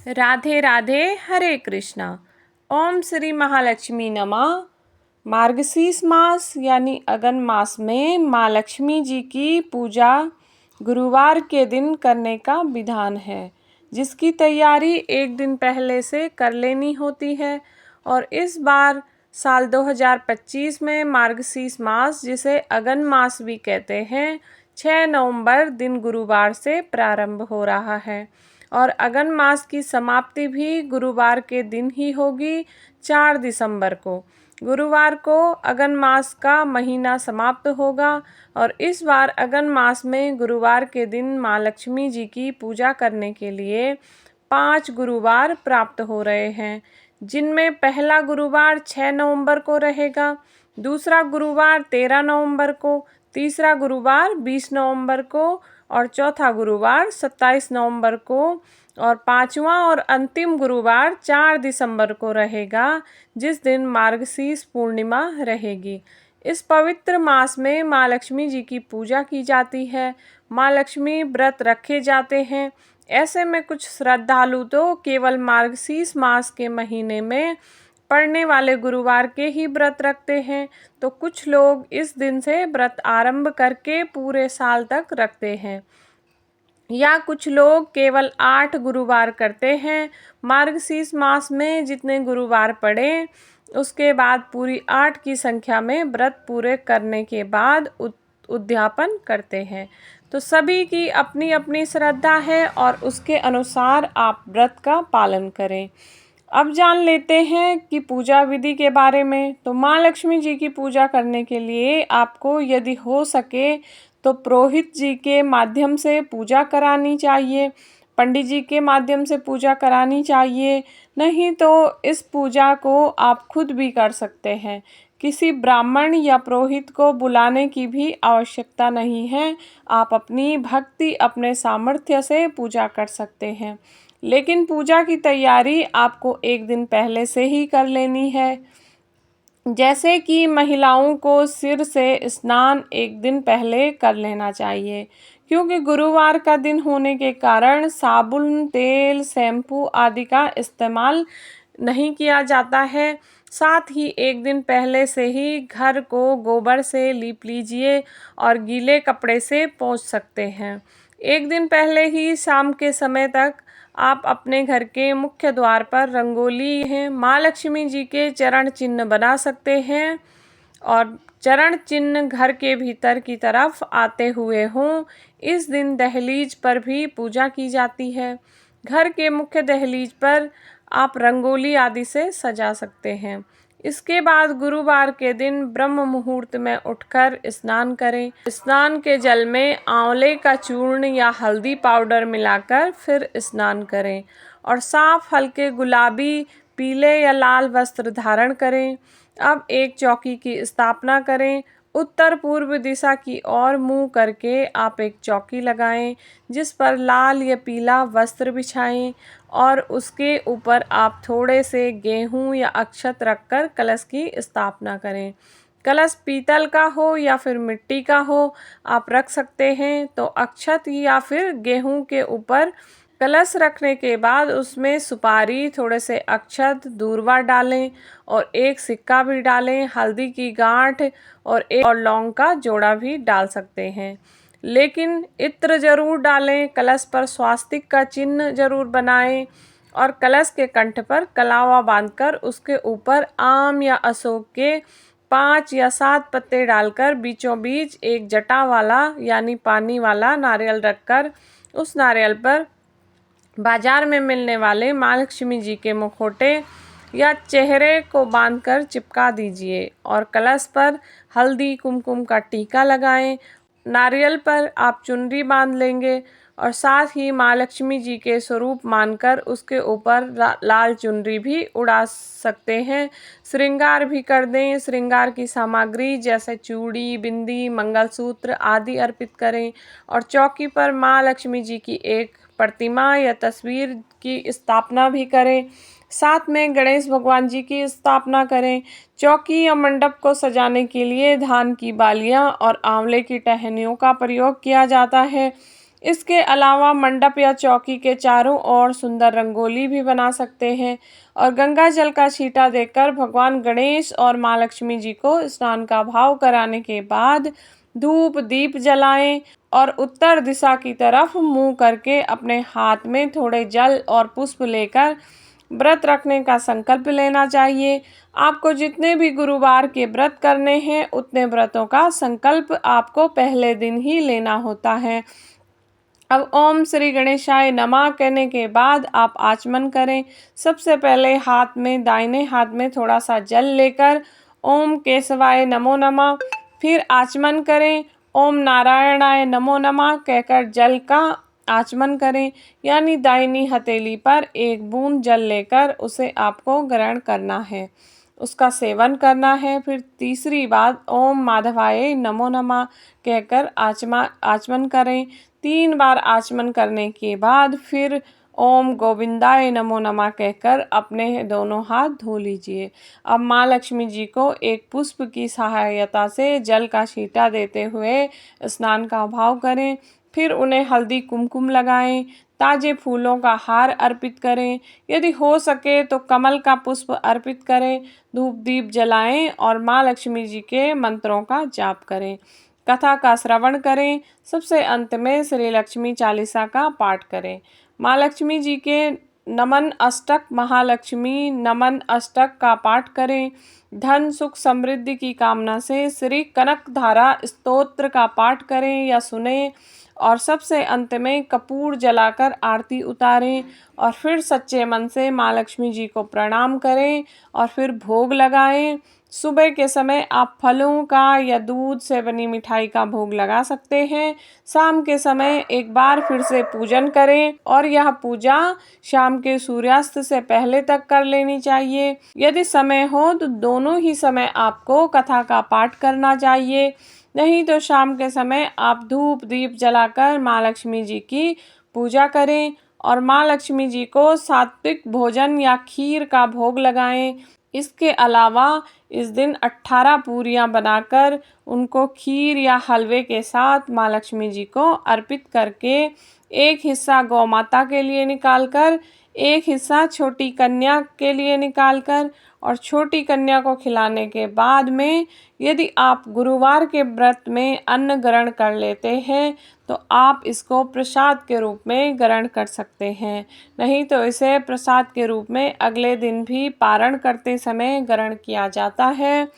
राधे राधे, हरे कृष्णा। ओम श्री महालक्ष्मी नमः। मार्गशीर्ष मास यानी अगन मास में माँ लक्ष्मी जी की पूजा गुरुवार के दिन करने का विधान है, जिसकी तैयारी एक दिन पहले से कर लेनी होती है। और इस बार साल 2025 में मार्गशीर्ष मास, जिसे अगन मास भी कहते हैं, 6 नवंबर दिन गुरुवार से प्रारंभ हो रहा है और अगन मास की समाप्ति भी गुरुवार के दिन ही होगी, 4 दिसंबर को। गुरुवार को अगन मास का महीना समाप्त होगा और इस बार अगन मास में गुरुवार के दिन माँ लक्ष्मी जी की पूजा करने के लिए 5 गुरुवार प्राप्त हो रहे हैं, जिनमें पहला गुरुवार 6 नवंबर को रहेगा, दूसरा गुरुवार 13 नवंबर को, तीसरा गुरुवार 20 नवंबर को और चौथा गुरुवार 27 नवंबर को और पांचवा और अंतिम गुरुवार 4 दिसंबर को रहेगा, जिस दिन मार्गशीर्ष पूर्णिमा रहेगी। इस पवित्र मास में माँ लक्ष्मी जी की पूजा की जाती है, माँ लक्ष्मी व्रत रखे जाते हैं। ऐसे में कुछ श्रद्धालु तो केवल मार्गशीर्ष मास के महीने में पड़ने वाले गुरुवार के ही व्रत रखते हैं, तो कुछ लोग इस दिन से व्रत आरंभ करके पूरे साल तक रखते हैं, या कुछ लोग केवल 8 गुरुवार करते हैं। मार्गशीर्ष मास में जितने गुरुवार पड़े उसके बाद पूरी 8 की संख्या में व्रत पूरे करने के बाद उद्यापन करते हैं। तो सभी की अपनी अपनी श्रद्धा है और उसके अनुसार आप व्रत का पालन करें। अब जान लेते हैं कि पूजा विधि के बारे में। तो माँ लक्ष्मी जी की पूजा करने के लिए आपको यदि हो सके तो पुरोहित जी के माध्यम से पूजा करानी चाहिए, पंडित जी के माध्यम से पूजा करानी चाहिए, नहीं तो इस पूजा को आप खुद भी कर सकते हैं। किसी ब्राह्मण या पुरोहित को बुलाने की भी आवश्यकता नहीं है, आप अपनी भक्ति अपने सामर्थ्य से पूजा कर सकते हैं। लेकिन पूजा की तैयारी आपको एक दिन पहले से ही कर लेनी है। जैसे कि महिलाओं को सिर से स्नान एक दिन पहले कर लेना चाहिए, क्योंकि गुरुवार का दिन होने के कारण साबुन, तेल, शैम्पू आदि का इस्तेमाल नहीं किया जाता है। साथ ही एक दिन पहले से ही घर को गोबर से लीप लीजिए और गीले कपड़े से पोंछ सकते हैं। एक दिन पहले ही शाम के समय तक आप अपने घर के मुख्य द्वार पर रंगोली है माँ लक्ष्मी जी के चरण चिन्ह बना सकते हैं और चरण चिन्ह घर के भीतर की तरफ आते हुए हों। इस दिन दहलीज पर भी पूजा की जाती है। घर के मुख्य दहलीज पर आप रंगोली आदि से सजा सकते हैं। इसके बाद गुरुवार के दिन ब्रह्म मुहूर्त में उठकर स्नान करें। स्नान के जल में आंवले का चूर्ण या हल्दी पाउडर मिलाकर फिर स्नान करें और साफ हल्के गुलाबी, पीले या लाल वस्त्र धारण करें। अब एक चौकी की स्थापना करें। उत्तर पूर्व दिशा की ओर मुंह करके आप एक चौकी लगाएं, जिस पर लाल या पीला वस्त्र बिछाएं और उसके ऊपर आप थोड़े से गेहूं या अक्षत रखकर कलश की स्थापना करें। कलश पीतल का हो या फिर मिट्टी का हो, आप रख सकते हैं। तो अक्षत या फिर गेहूं के ऊपर कलश रखने के बाद उसमें सुपारी, थोड़े से अक्षत, दूर्वा डालें और एक सिक्का भी डालें, हल्दी की गांठ और एक और लौंग का जोड़ा भी डाल सकते हैं। लेकिन इत्र जरूर डालें, कलश पर स्वास्तिक का चिन्ह जरूर बनाएं और कलश के कंठ पर कलावा बांधकर उसके ऊपर आम या अशोक के 5 या 7 पत्ते डालकर बीचों बीच एक जटा वाला यानी पानी वाला नारियल रखकर उस नारियल पर बाजार में मिलने वाले माँ लक्ष्मी जी के मुखौटे या चेहरे को बांधकर चिपका दीजिए और कलश पर हल्दी कुमकुम का टीका लगाएं। नारियल पर आप चुनरी बांध लेंगे और साथ ही माँ लक्ष्मी जी के स्वरूप मानकर उसके ऊपर लाल चुनरी भी उड़ा सकते हैं। श्रृंगार भी कर दें। श्रृंगार की सामग्री जैसे चूड़ी, बिंदी, मंगलसूत्र आदि अर्पित करें और चौकी पर माँ लक्ष्मी जी की एक प्रतिमा या तस्वीर की स्थापना भी करें। साथ में गणेश भगवान जी की स्थापना करें। चौकी या मंडप को सजाने के लिए धान की बालियां और आंवले की टहनियों का प्रयोग किया जाता है। इसके अलावा मंडप या चौकी के चारों ओर सुंदर रंगोली भी बना सकते हैं और गंगा जल का छींटा देकर भगवान गणेश और माँ लक्ष्मी जी को स्नान का भाव कराने के बाद धूप दीप जलाएं और उत्तर दिशा की तरफ मुंह करके अपने हाथ में थोड़े जल और पुष्प लेकर व्रत रखने का संकल्प लेना चाहिए। आपको जितने भी गुरुवार के व्रत करने हैं उतने व्रतों का संकल्प आपको पहले दिन ही लेना होता है। अब ओम श्री गणेशाय नमः कहने के बाद आप आचमन करें। सबसे पहले दाहिने हाथ में थोड़ा सा जल लेकर ओम केशवाय नमो नमः, फिर आचमन करें। ओम नारायणाय नमो नमः कहकर जल का आचमन करें, यानी दाहिनी हथेली पर एक बूंद जल लेकर उसे आपको ग्रहण करना है, उसका सेवन करना है। फिर तीसरी बात ओम माधवाय नमो नमः कहकर आचमन करें। 3 बार आचमन करने के बाद फिर ओम गोविंदाय नमो नमः कहकर अपने दोनों हाथ धो लीजिए। अब माँ लक्ष्मी जी को एक पुष्प की सहायता से जल का छींटा देते हुए स्नान का भाव करें। फिर उन्हें हल्दी कुमकुम लगाएं, ताजे फूलों का हार अर्पित करें, यदि हो सके तो कमल का पुष्प अर्पित करें, धूप दीप जलाएं और माँ लक्ष्मी जी के मंत्रों का जाप करें, कथा का श्रवण करें। सबसे अंत में श्री लक्ष्मी चालीसा का पाठ करें। माँ लक्ष्मी जी के नमन अष्टक, महालक्ष्मी नमन अष्टक का पाठ करें। धन सुख समृद्धि की कामना से श्री कनक धारा स्तोत्र का पाठ करें या सुने और सबसे अंत में कपूर जलाकर आरती उतारें और फिर सच्चे मन से माँ लक्ष्मी जी को प्रणाम करें और फिर भोग लगाएं। सुबह के समय आप फलों का या दूध से बनी मिठाई का भोग लगा सकते हैं। शाम के समय एक बार फिर से पूजन करें और यह पूजा शाम के सूर्यास्त से पहले तक कर लेनी चाहिए। यदि समय हो तो दोनों ही समय आपको कथा का पाठ करना चाहिए, नहीं तो शाम के समय आप धूप दीप जलाकर माँ लक्ष्मी जी की पूजा करें और माँ लक्ष्मी जी को सात्विक भोजन या खीर का भोग लगाएं। इसके अलावा इस दिन 18 पूरियां बनाकर उनको खीर या हलवे के साथ माँ लक्ष्मी जी को अर्पित करके एक हिस्सा गौ माता के लिए निकालकर, एक हिस्सा छोटी कन्या के लिए निकालकर और छोटी कन्या को खिलाने के बाद में यदि आप गुरुवार के व्रत में अन्न ग्रहण कर लेते हैं तो आप इसको प्रसाद के रूप में ग्रहण कर सकते हैं, नहीं तो इसे प्रसाद के रूप में अगले दिन भी पारण करते समय ग्रहण किया जाता है।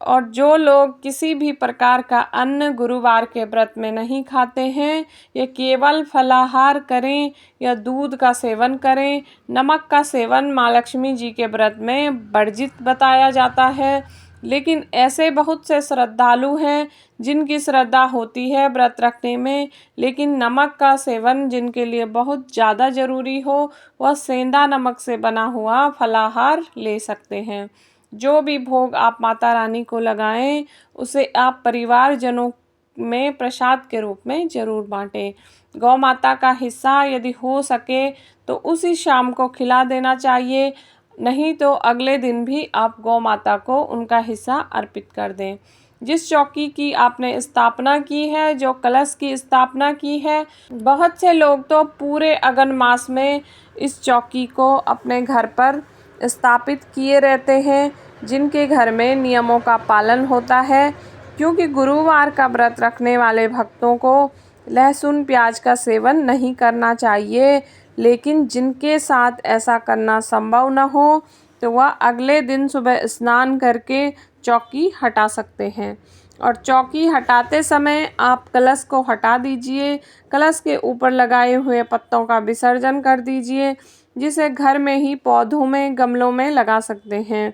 और जो लोग किसी भी प्रकार का अन्न गुरुवार के व्रत में नहीं खाते हैं, ये केवल फलाहार करें या दूध का सेवन करें। नमक का सेवन माँ लक्ष्मी जी के व्रत में वर्जित बताया जाता है, लेकिन ऐसे बहुत से श्रद्धालु हैं जिनकी श्रद्धा होती है व्रत रखने में, लेकिन नमक का सेवन जिनके लिए बहुत ज़्यादा ज़रूरी हो वह सेंधा नमक से बना हुआ फलाहार ले सकते हैं। जो भी भोग आप माता रानी को लगाएं उसे आप परिवारजनों में प्रसाद के रूप में ज़रूर बांटें। गौ माता का हिस्सा यदि हो सके तो उसी शाम को खिला देना चाहिए, नहीं तो अगले दिन भी आप गौ माता को उनका हिस्सा अर्पित कर दें। जिस चौकी की आपने स्थापना की है, जो कलश की स्थापना की है, बहुत से लोग तो पूरे अगन मास में इस चौकी को अपने घर पर स्थापित किए रहते हैं, जिनके घर में नियमों का पालन होता है, क्योंकि गुरुवार का व्रत रखने वाले भक्तों को लहसुन प्याज का सेवन नहीं करना चाहिए। लेकिन जिनके साथ ऐसा करना संभव न हो तो वह अगले दिन सुबह स्नान करके चौकी हटा सकते हैं और चौकी हटाते समय आप कलश को हटा दीजिए। कलश के ऊपर लगाए हुए पत्तों का विसर्जन कर दीजिए, जिसे घर में ही पौधों में गमलों में लगा सकते हैं।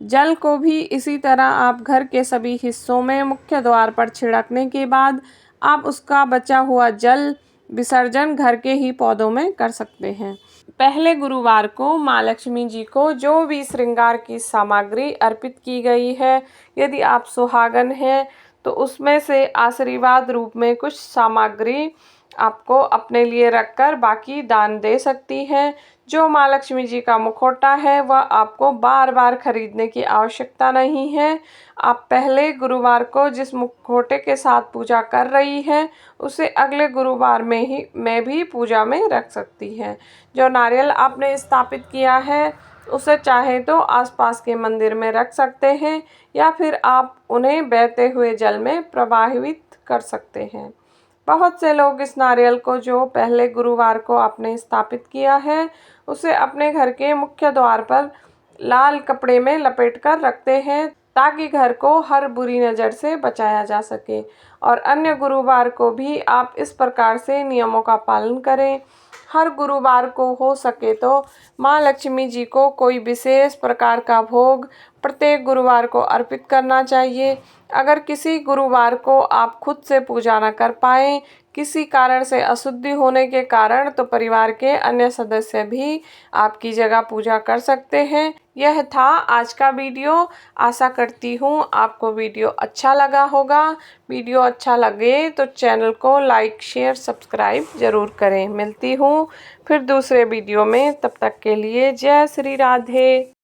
जल को भी इसी तरह आप घर के सभी हिस्सों में मुख्य द्वार पर छिड़कने के बाद आप उसका बचा हुआ जल विसर्जन घर के ही पौधों में कर सकते हैं। पहले गुरुवार को माँ लक्ष्मी जी को जो भी श्रृंगार की सामग्री अर्पित की गई है, यदि आप सुहागन हैं तो उसमें से आशीर्वाद रूप में कुछ सामग्री आपको अपने लिए रखकर बाकी दान दे सकती हैं। जो माँ लक्ष्मी जी का मुखौटा है वह आपको बार बार खरीदने की आवश्यकता नहीं है। आप पहले गुरुवार को जिस मुखौटे के साथ पूजा कर रही हैं उसे अगले गुरुवार में भी पूजा में रख सकती हैं। जो नारियल आपने स्थापित किया है उसे चाहे तो आसपास के मंदिर में रख सकते हैं या फिर आप उन्हें बहते हुए जल में प्रवाहित कर सकते हैं। बहुत से लोग इस नारियल को जो पहले गुरुवार को आपने स्थापित किया है उसे अपने घर के मुख्य द्वार पर लाल कपड़े में लपेटकर रखते हैं ताकि घर को हर बुरी नज़र से बचाया जा सके। और अन्य गुरुवार को भी आप इस प्रकार से नियमों का पालन करें। हर गुरुवार को हो सके तो माँ लक्ष्मी जी को कोई विशेष प्रकार का भोग प्रत्येक गुरुवार को अर्पित करना चाहिए। अगर किसी गुरुवार को आप खुद से पूजा न कर पाएँ, किसी कारण से अशुद्धि होने के कारण, तो परिवार के अन्य सदस्य भी आपकी जगह पूजा कर सकते हैं। यह था आज का वीडियो। आशा करती हूँ आपको वीडियो अच्छा लगा होगा। वीडियो अच्छा लगे तो चैनल को लाइक, शेयर, सब्सक्राइब ज़रूर करें। मिलती हूँ फिर दूसरे वीडियो में, तब तक के लिए जय श्री राधे।